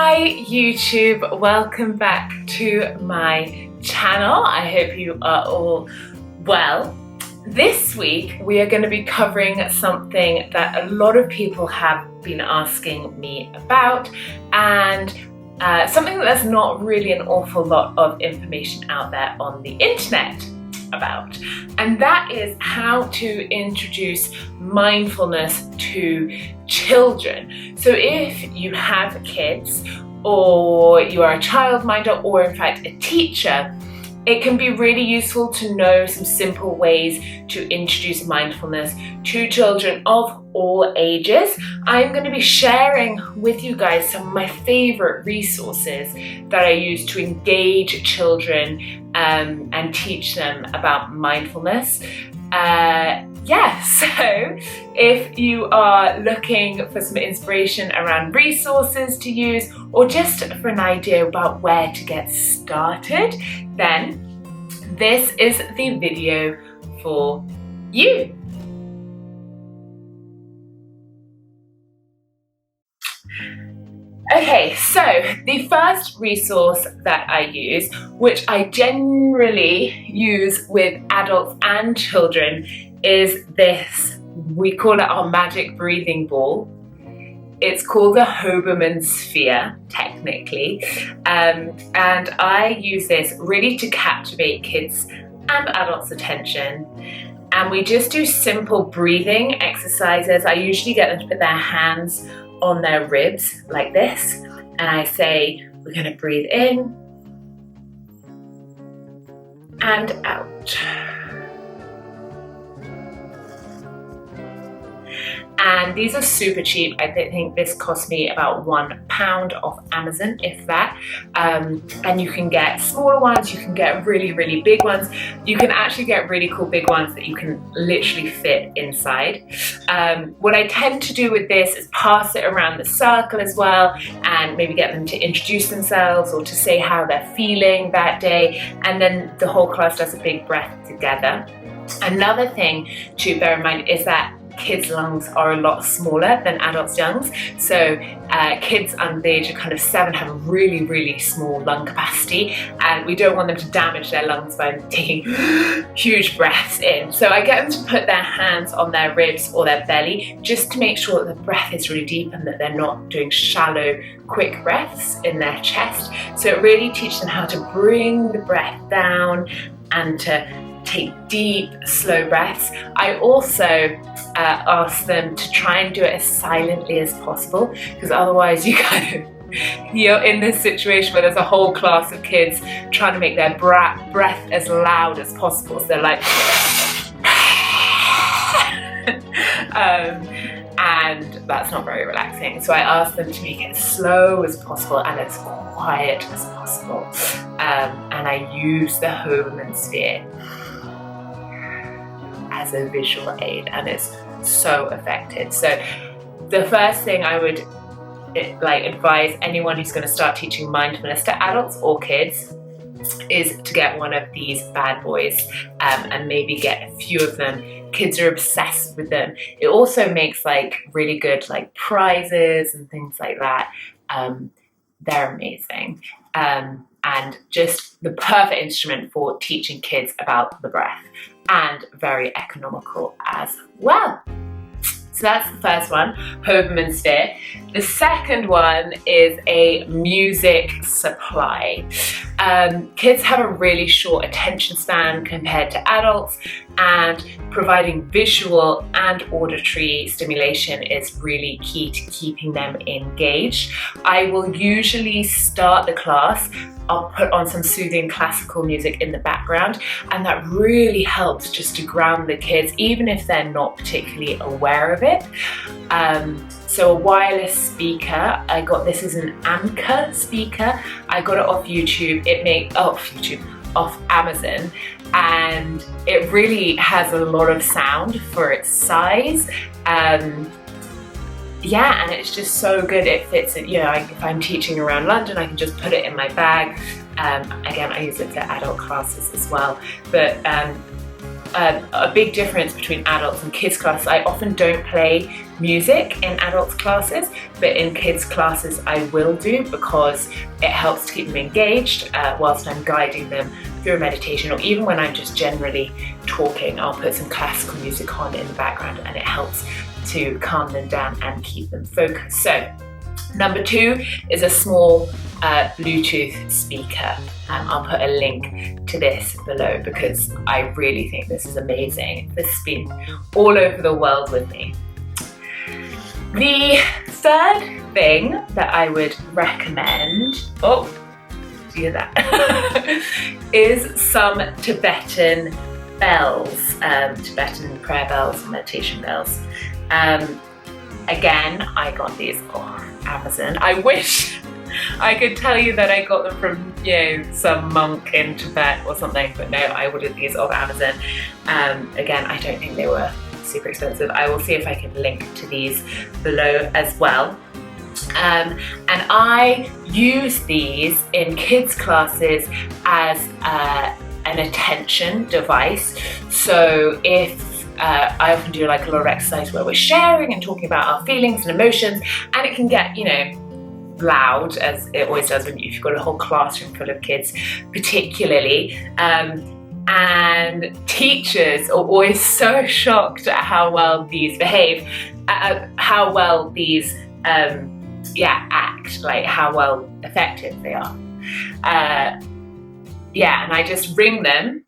Hi YouTube, welcome back to my channel. I hope you are all well. This week we are going to be covering something that a lot of people have been asking me about, and something that there's not really an awful lot of information out there on the internet about, and that is how to introduce mindfulness to children. So if you have kids, or you are a childminder, or in fact a teacher, it can be really useful to know some simple ways to introduce mindfulness to children of all ages. I'm going to be sharing with you guys some of my favorite resources that I use to engage children and teach them about mindfulness. So if you are looking for some inspiration around resources to use, or just for an idea about where to get started, then this is the video for you. Okay, so the first resource that I use, which I generally use with adults and children, is this. We call it our magic breathing ball. It's called the Hoberman sphere, technically, and I use this really to captivate kids and adults' attention. And we just do simple breathing exercises. I usually get them to put their hands on their ribs like this, and I say, we're going to breathe in and out. And these are super cheap. I think this cost me about £1 off Amazon, if that. And you can get smaller ones, you can get really, really big ones. You can actually get really cool big ones that you can literally fit inside. What I tend to do with this is pass it around the circle as well, and maybe get them to introduce themselves or to say how they're feeling that day. And then the whole class does a big breath together. Another thing to bear in mind is that kids' lungs are a lot smaller than adults' lungs. So kids under the age of kind of 7 have a really, really small lung capacity, and we don't want them to damage their lungs by taking huge breaths in. So I get them to put their hands on their ribs or their belly, just to make sure that the breath is really deep and that they're not doing shallow, quick breaths in their chest. So it really teaches them how to bring the breath down and to take deep, slow breaths. I also ask them to try and do it as silently as possible, because otherwise you're in this situation where there's a whole class of kids trying to make their breath as loud as possible. So they're like, and that's not very relaxing. So I ask them to make it as slow as possible and as quiet as possible. And I use the Hoberman sphere as a visual aid, and it's so effective. So the first thing I would advise anyone who's going to start teaching mindfulness to adults or kids is to get one of these bad boys, and maybe get a few of them. Kids are obsessed with them. It also makes really good prizes and things like that. They're amazing, and just the perfect instrument for teaching kids about the breath, and very economical as well. So that's the first one, Hoberman sphere. The second one is a music supply. Kids have a really short attention span compared to adults, and providing visual and auditory stimulation is really key to keeping them engaged. I will usually start the class, I'll put on some soothing classical music in the background, and that really helps just to ground the kids, even if they're not particularly aware of it. So a wireless speaker, I got this as an Anchor speaker. I got it off off Amazon, and it really has a lot of sound for its size. And it's just so good. It fits it. If I'm teaching around London, I can just put it in my bag. Again, I use it for adult classes as well. But a big difference between adults and kids classes. I often don't play music in adults classes, but in kids classes I will do, because it helps to keep them engaged whilst I'm guiding them through a meditation, or even when I'm just generally talking, I'll put some classical music on in the background and it helps to calm them down and keep them focused. So number 2 is a small Bluetooth speaker. I'll put a link to this below because I really think this is amazing. This has been all over the world with me. The third thing that I would recommend, do you hear that? is some Tibetan bells, Tibetan prayer bells and meditation bells. Again, I got these off Amazon. I wish I could tell you that I got them from, some monk in Tibet or something, but no, I ordered these off Amazon. Again, I don't think they were super expensive. I will see if I can link to these below as well. And I use these in kids classes as an attention device. So if I often do like a lot of exercise where we're sharing and talking about our feelings and emotions, and it can get, loud, as it always does when you've got a whole classroom full of kids, particularly. And teachers are always so shocked at how well these behave, how well these act, like how well effective they are. And I just ring them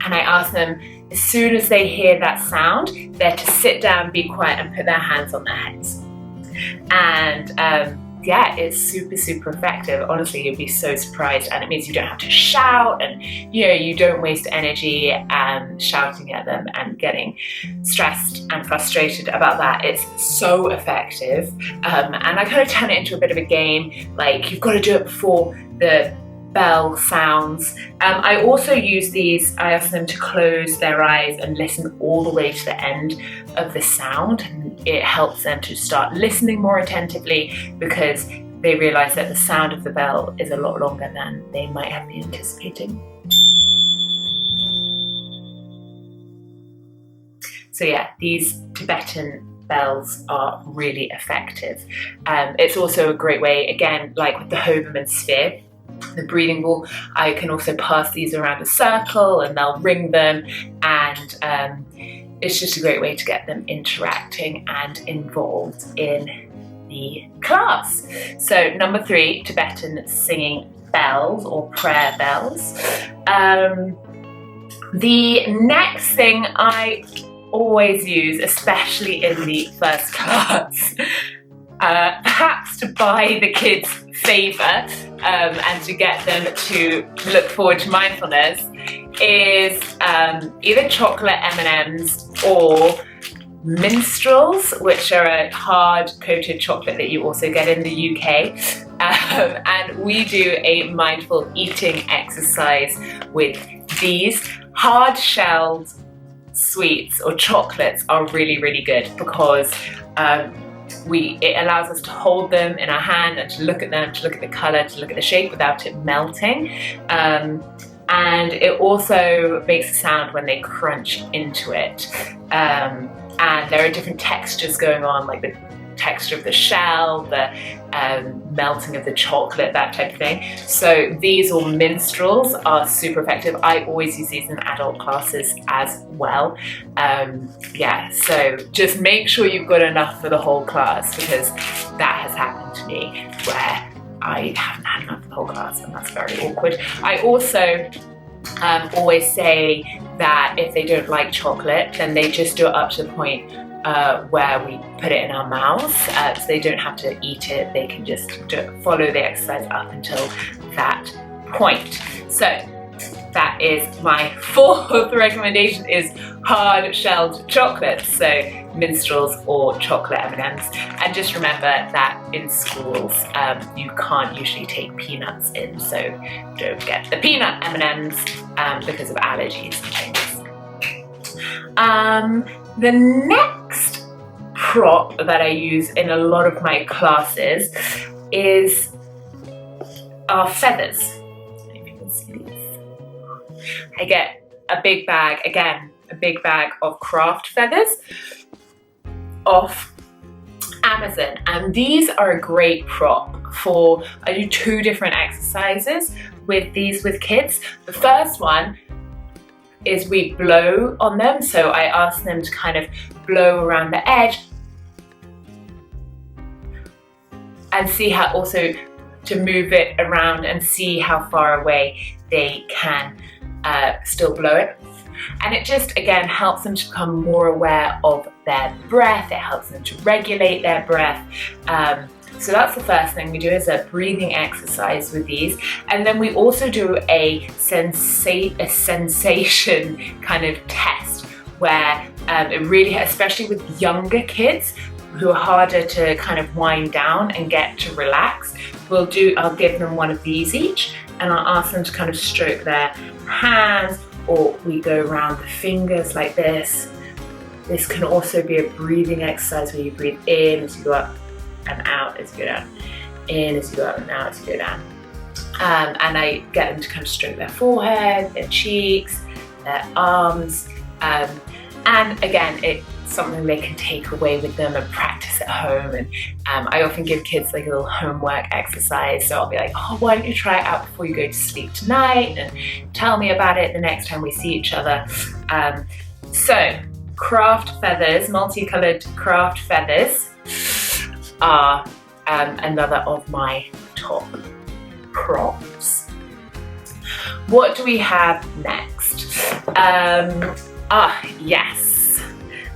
and I ask them, as soon as they hear that sound, they're to sit down, be quiet, and put their hands on their heads. And it's super, super effective. Honestly, you'd be so surprised, and it means you don't have to shout, and you don't waste energy shouting at them and getting stressed and frustrated about that. It's so effective, and I kind of turn it into a bit of a game. Like, you've got to do it before the bell sounds. I also use these, I ask them to close their eyes and listen all the way to the end of the sound, and it helps them to start listening more attentively because they realise that the sound of the bell is a lot longer than they might have been anticipating. So yeah, these Tibetan bells are really effective. It's also a great way, again, like with the Hoberman sphere, the breathing ball, I can also pass these around a circle and they'll ring them, and it's just a great way to get them interacting and involved in the class. So number 3, Tibetan singing bells or prayer bells. The next thing I always use, especially in the first class, perhaps to buy the kids favour and to get them to look forward to mindfulness, is either chocolate M&Ms or minstrels, which are a hard coated chocolate that you also get in the UK. And we do a mindful eating exercise with these. Hard shelled sweets or chocolates are really, really good because it allows us to hold them in our hand and to look at them, to look at the colour, to look at the shape without it melting. And it also makes a sound when they crunch into it. And there are different textures going on, like the texture of the shell, the melting of the chocolate, that type of thing. So these, or minstrels, are super effective. I always use these in adult classes as well. So just make sure you've got enough for the whole class, because that has happened to me where I haven't had enough for the whole class, and that's very awkward. I also always say that if they don't like chocolate, then they just do it up to the point where we put it in our mouths, so they don't have to eat it. They can just follow the exercise up until that point. So that is my 4th recommendation, is hard shelled chocolates, so minstrels or chocolate M&Ms. And just remember that in schools you can't usually take peanuts in, so don't get the peanut M&Ms because of allergies and things. The next prop that I use in a lot of my classes are feathers. If you can see these. I get a big bag, again, a big bag of craft feathers off Amazon, and these are a great prop for, I do 2 different exercises with these with kids. The first one is we blow on them, so I ask them to kind of blow around the edge and see how, also to move it around and see how far away they can still blow it. And it just, again, helps them to become more aware of their breath. It helps them to regulate their breath. So that's the first thing we do, is a breathing exercise with these. And then we also do a sensation kind of test where it really, especially with younger kids who are harder to kind of wind down and get to relax, I'll give them one of these each, and I'll ask them to kind of stroke their hands, or we go around the fingers like this. This can also be a breathing exercise where you breathe in as you go up and out as you go down, in as you go up and out as you go down. And I get them to kind of stroke their forehead, their cheeks, their arms. And again, it's something they can take away with them and practice at home. And I often give kids like a little homework exercise. So I'll be like, oh, why don't you try it out before you go to sleep tonight, and tell me about it the next time we see each other. So craft feathers, multicolored craft feathers are another of my top props. What do we have next? Yes.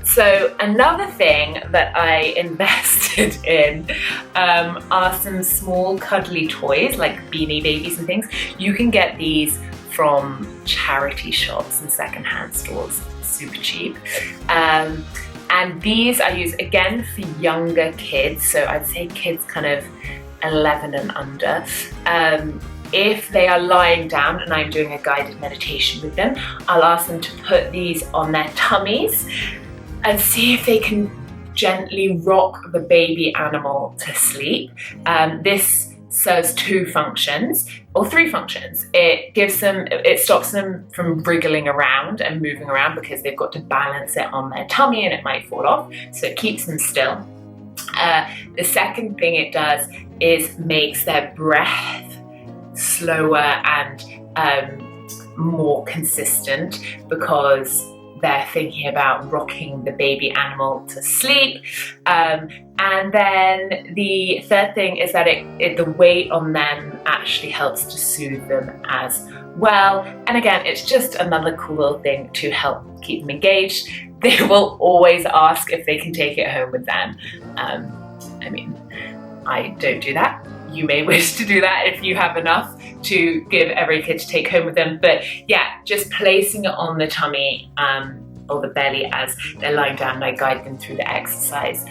So another thing that I invested in are some small cuddly toys like Beanie Babies and things. You can get these from charity shops and secondhand stores, super cheap. And these I use again for younger kids, so I'd say kids kind of 11 and under. If they are lying down and I'm doing a guided meditation with them, I'll ask them to put these on their tummies and see if they can gently rock the baby animal to sleep. This serves 2 functions, or 3 functions. It stops them from wriggling around and moving around because they've got to balance it on their tummy and it might fall off, so it keeps them still. The second thing it does is makes their breath slower and more consistent, because they're thinking about rocking the baby animal to sleep. And then the third thing is that the weight on them actually helps to soothe them as well. And again, it's just another cool little thing to help keep them engaged. They will always ask if they can take it home with them. I mean, I don't do that. You may wish to do that if you have enough to give every kid to take home with them. But yeah, just placing it on the tummy or the belly as they're lying down and I guide them through the exercise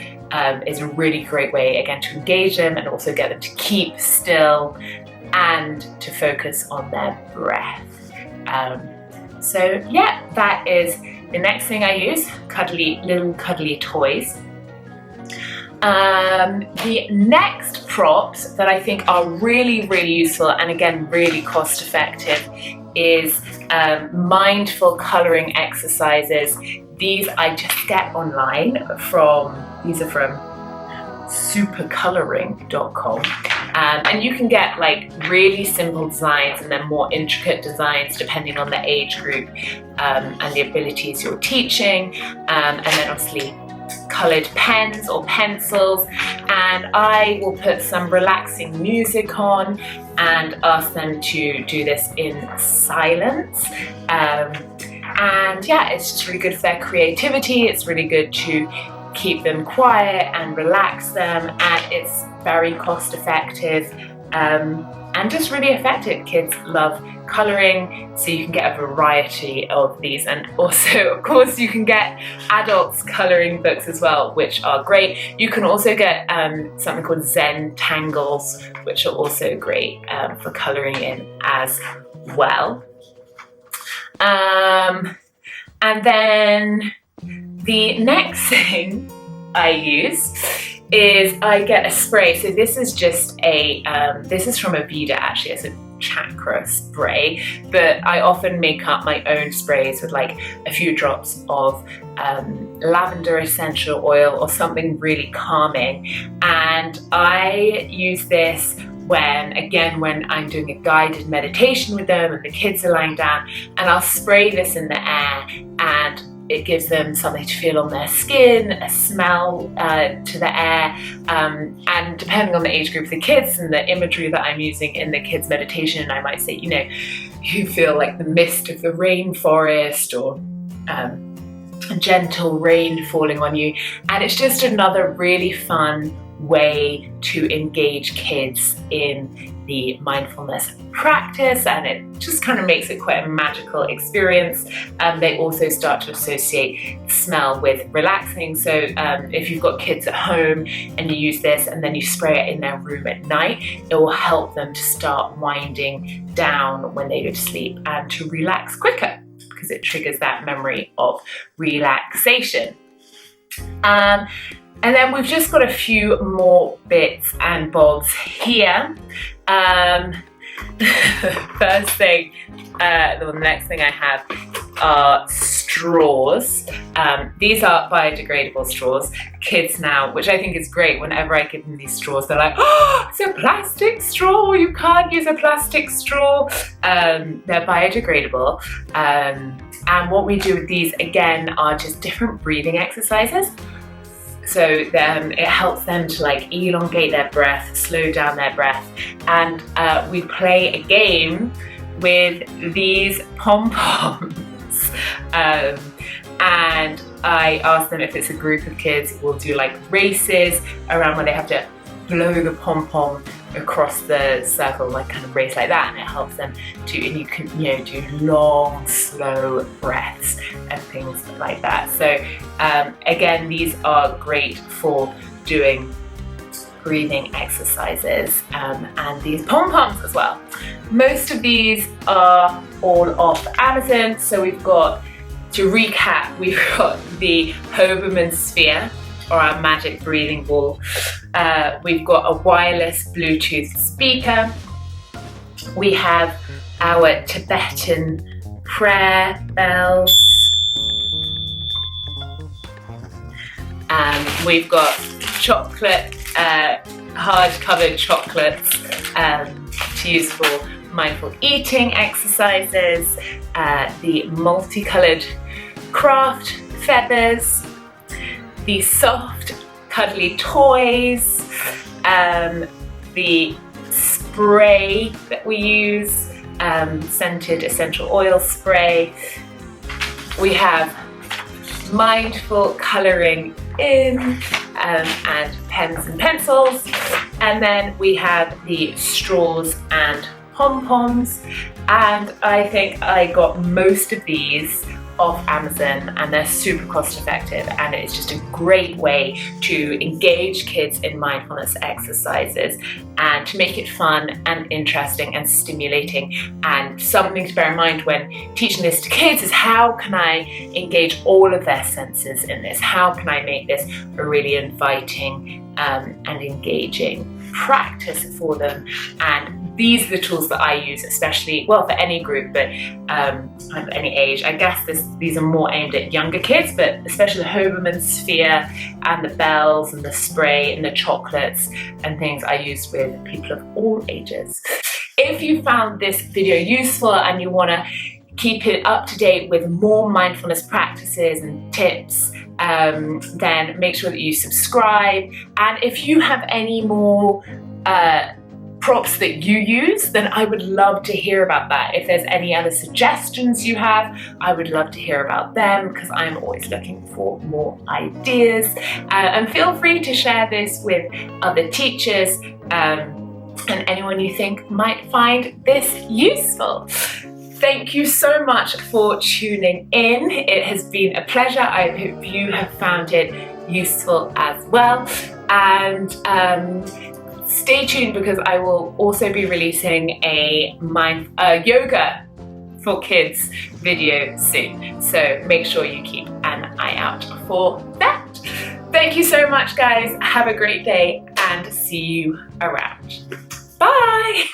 is a really great way, again, to engage them and also get them to keep still and to focus on their breath. So yeah, that is the next thing I use, little cuddly toys. The next props that I think are really, really useful and again, really cost effective is mindful colouring exercises. These I just get online these are from supercolouring.com. And you can get like really simple designs and then more intricate designs depending on the age group and the abilities you're teaching. And then obviously coloured pens or pencils, and I will put some relaxing music on and ask them to do this in silence. And yeah, it's just really good for their creativity. It's really good to keep them quiet and relax them, and it's very cost effective and just really effective. Kids love colouring, so you can get a variety of these, and also of course you can get adults colouring books as well, which are great. You can also get something called Zen Tangles, which are also great for colouring in as well. And then the next thing I use is I get a spray. So this is just this is from Aveda actually. It's chakra spray, but I often make up my own sprays with like a few drops of lavender essential oil or something really calming, and I use this when I'm doing a guided meditation with them and the kids are lying down, and I'll spray this in the air, and it gives them something to feel on their skin, a smell to the air, and depending on the age group of the kids and the imagery that I'm using in the kids meditation, I might say, you know, you feel like the mist of the rainforest, or gentle rain falling on you, and it's just another really fun way to engage kids in the mindfulness practice, and it just kind of makes it quite a magical experience. They also start to associate smell with relaxing, so if you've got kids at home and you use this and then you spray it in their room at night, it will help them to start winding down when they go to sleep and to relax quicker, because it triggers that memory of relaxation. And then we've just got a few more bits and bobs here. First thing, the next thing I have are straws. These are biodegradable straws. Kids now, which I think is great, whenever I give them these straws, they're like, oh, it's a plastic straw, you can't use a plastic straw. They're biodegradable. And what we do with these, again, are just different breathing exercises. So then it helps them to like elongate their breath, slow down their breath, and we play a game with these Pom Poms. And I ask them, if it's a group of kids, we'll do like races around where they have to blow the pom pom across the circle, like kind of race like that, and it helps them to, and you can, you know, do long, slow breaths and things like that. So again, these are great for doing breathing exercises, and these pom poms as well. Most of these are all off Amazon. So we've got, to recap, we've got the Hoberman sphere, or our magic breathing ball. We've got a wireless Bluetooth speaker. We have our Tibetan prayer bells. We've got chocolate, hard-covered chocolates to use for mindful eating exercises, the multicolored craft feathers, the soft cuddly toys, the spray that we use, scented essential oil spray. We have mindful colouring in, and pens and pencils, and then we have the straws and Pom Poms, and I think I got most of these off Amazon, and they're super cost effective, and it's just a great way to engage kids in mindfulness exercises and to make it fun and interesting and stimulating. And something to bear in mind when teaching this to kids is, how can I engage all of their senses in this? How can I make this a really inviting and engaging practice for them? And these are the tools that I use, especially, well, for any group, but of any age. I guess these are more aimed at younger kids, but especially the Hoberman sphere and the bells and the spray and the chocolates and things I use with people of all ages. If you found this video useful and you want to keep it up to date with more mindfulness practices and tips, then make sure that you subscribe. And if you have any more props that you use, then I would love to hear about that. If there's any other suggestions you have, I would love to hear about them, because I'm always looking for more ideas. And feel free to share this with other teachers and anyone you think might find this useful. Thank you so much for tuning in. It has been a pleasure. I hope you have found it useful as well. And stay tuned, because I will also be releasing a yoga for kids video soon. So make sure you keep an eye out for that. Thank you so much, guys. Have a great day and see you around. Bye.